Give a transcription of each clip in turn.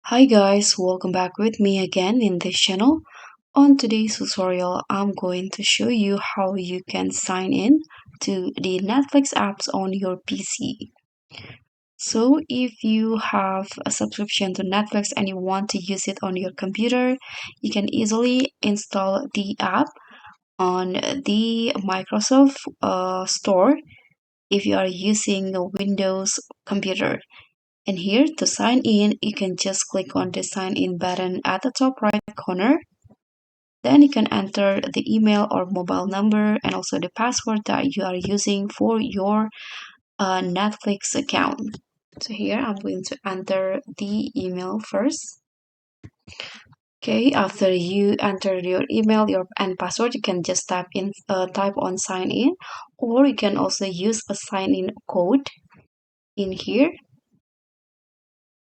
Hi guys, welcome back with me again in this channel. On today's tutorial, I'm going to show you how you can sign in to the Netflix apps on your PC. So if you have a subscription to Netflix and you want to use it on your computer, you can easily install the app on the Microsoft Store if you are using a Windows computer. And here to sign in, you can just click on the sign in button at the top right corner. Then you can enter the email or mobile number and also the password that you are using for your Netflix account. So here I'm going to enter the email first. Okay, after you enter your email and password, you can just type on sign in, or you can also use a sign in code in here.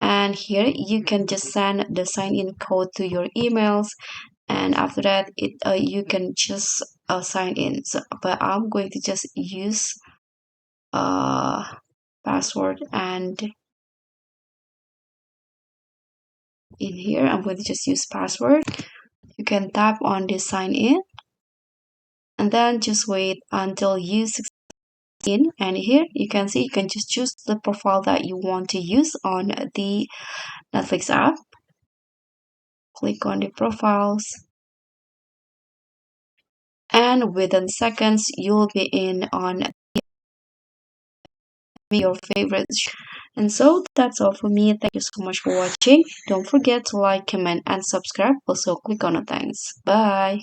And here you can just send the sign in code to your emails, and after that you can just sign in. But I'm going to just use uh password, and in here I'm going to just use password. You can tap on the sign in and then just wait until you 16, and here you can see you can just choose the profile that you want to use on the Netflix app. Click on the profiles, and within seconds you'll be in on your favorites. And so that's all for me. Thank you so much for watching. Don't forget to like, comment, and subscribe. Also, click on the thanks. Bye.